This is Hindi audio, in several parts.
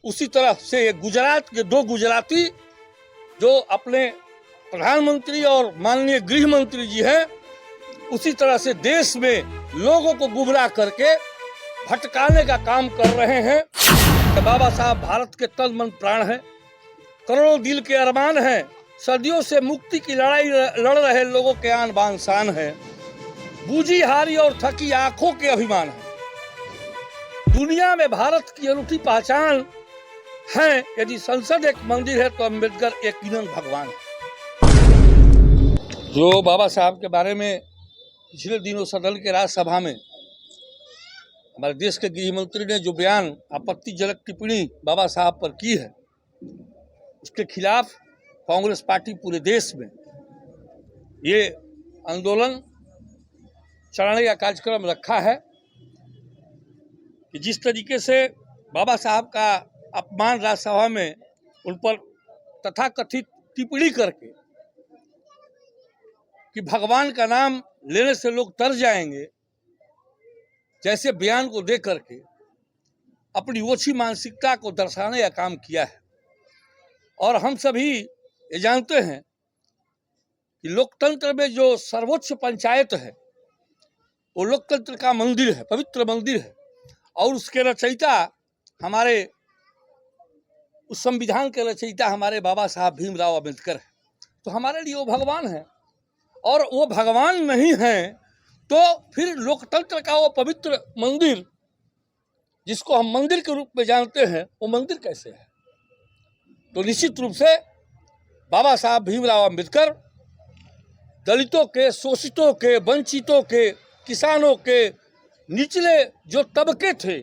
उसी तरह से गुजरात के दो गुजराती जो अपने प्रधानमंत्री और माननीय गृह मंत्री जी हैं, उसी तरह से देश में लोगों को गुमराह करके भटकाने का काम कर रहे हैं। कि बाबा साहब भारत के तन मन प्राण हैं, करोड़ों दिल के अरमान हैं, सदियों से मुक्ति की लड़ाई लड़ रहे लोगों के आन बान शान है, बूझी हारी और थकी आंखों के अभिमान है। दुनिया में भारत की अनूठी पहचान है। यदि संसद एक मंदिर है तो अम्बेडकर यकीनन भगवान है। जो बाबा साहब के बारे में पिछले दिनों सदन के राज्यसभा में हमारे देश के गृह मंत्री ने जो बयान आपत्तिजनक टिप्पणी बाबा साहब पर की है, उसके खिलाफ कांग्रेस पार्टी पूरे देश में ये आंदोलन चलाने का कार्यक्रम रखा है कि जिस तरीके से बाबा साहब का अपमान राज्यसभा में उन पर तथाकथित टिप्पणी करके कि भगवान का नाम लेने से लोग तर जाएंगे, जैसे बयान को दे करके अपनी ओछी मानसिकता को दर्शाने का काम किया है। और हम सभी ये जानते हैं कि लोकतंत्र में जो सर्वोच्च पंचायत है वो लोकतंत्र का मंदिर है, पवित्र मंदिर है, और उसके रचयिता हमारे उस संविधान के रचयिता हमारे बाबा साहब भीमराव अम्बेडकर है। तो हमारे लिए वो भगवान है, और वो भगवान नहीं है तो फिर लोकतंत्र का वो पवित्र मंदिर जिसको हम मंदिर के रूप में जानते हैं, वो मंदिर कैसे है? तो निश्चित रूप से बाबा साहब भीमराव अम्बेडकर दलितों के, शोषितों के, वंचितों के, किसानों के, निचले जो तबके थे,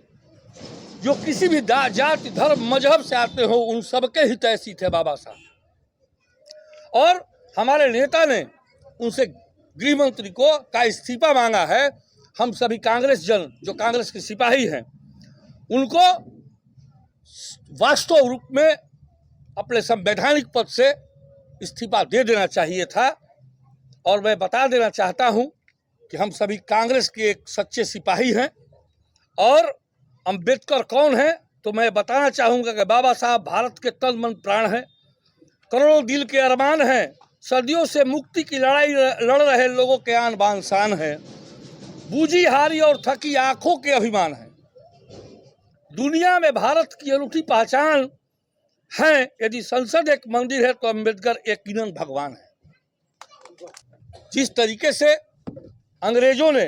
जो किसी भी जाति धर्म मजहब से आते हो, उन सबके हितैषी थे बाबा साहब। और हमारे नेता ने उनसे गृह मंत्री का इस्तीफा मांगा है। हम सभी कांग्रेस जन जो कांग्रेस के सिपाही हैं, उनको वास्तव रूप में अपने संवैधानिक पद से इस्तीफा दे देना चाहिए था। और मैं बता देना चाहता हूं कि हम सभी कांग्रेस के एक सच्चे सिपाही हैं। और अम्बेडकर कौन है तो मैं बताना चाहूँगा कि बाबा साहब भारत के तन मन प्राण हैं, करोड़ों दिल के अरमान हैं, सदियों से मुक्ति की लड़ाई लड़ रहे लोगों के आन बान शान है, बूझी हारी और थकी आंखों के अभिमान है। दुनिया में भारत की अनूठी पहचान है। यदि संसद एक मंदिर है तो अम्बेडकर यकीनन भगवान है। जिस तरीके से अंग्रेजों ने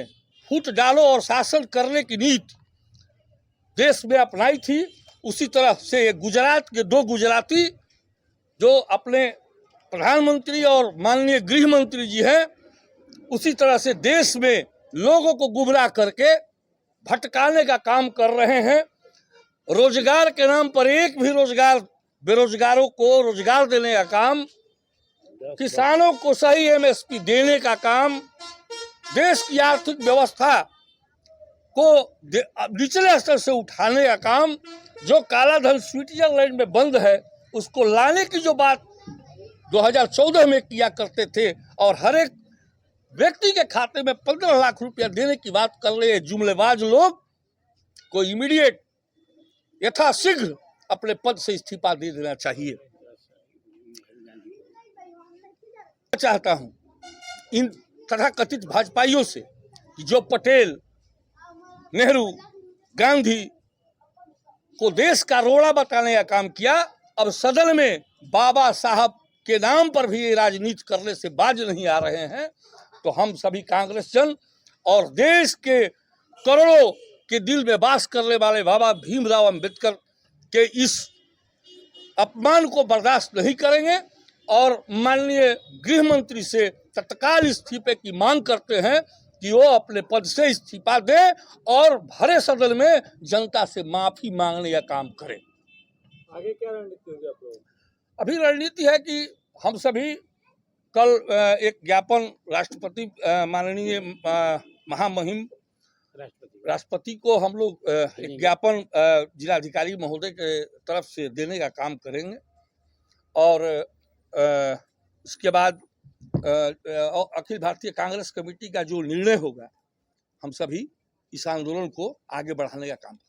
फूट डालो और शासन करने की नीति देश में अपनाई थी, उसी तरह से गुजरात के दो गुजराती जो अपने प्रधानमंत्री और माननीय गृह मंत्री जी हैं, उसी तरह से देश में लोगों को गुमराह करके भटकाने का काम कर रहे हैं। रोजगार के नाम पर एक भी बेरोजगारों को रोजगार देने का काम, किसानों को सही एमएसपी देने का काम, देश की आर्थिक व्यवस्था को निचले स्तर से उठाने का काम, जो काला धन स्विट्जरलैंड में बंद है उसको लाने की जो बात 2014 में किया करते थे, और हर एक व्यक्ति के खाते में 15 लाख रुपया देने की बात कर रहे जुमलेबाज लोग को इमीडिएट यथाशीघ्र अपने पद से इस्तीफा दे देना चाहिए। चाहता हूं इन तथाकथित भाजपाइयों से कि जो पटेल, नेहरू, गांधी को देश का रोड़ा बताने का काम किया, अब सदन में बाबा साहब के नाम पर भी ये राजनीति करने से बाज नहीं आ रहे हैं। तो हम सभी कांग्रेस जन और देश के करोड़ों के दिल में वास करने वाले बाबा भीमराव अम्बेडकर के इस अपमान को बर्दाश्त नहीं करेंगे और माननीय गृह मंत्री से तत्काल इस्तीफे की मांग करते हैं कि वो अपने पद से इस्तीफा दें और भरे सदन में जनता से माफी मांगने का काम करें। आगे क्या रणनीति होगी आप लोगों? अभी रणनीति है कि हम सभी कल एक ज्ञापन राष्ट्रपति माननीय महामहिम राष्ट्रपति को हम लोग एक ज्ञापन जिलाधिकारी महोदय के तरफ से देने का काम करेंगे। और इसके बाद अखिल भारतीय कांग्रेस कमेटी का जो निर्णय होगा, हम सभी इस आंदोलन को आगे बढ़ाने का काम करेंगे।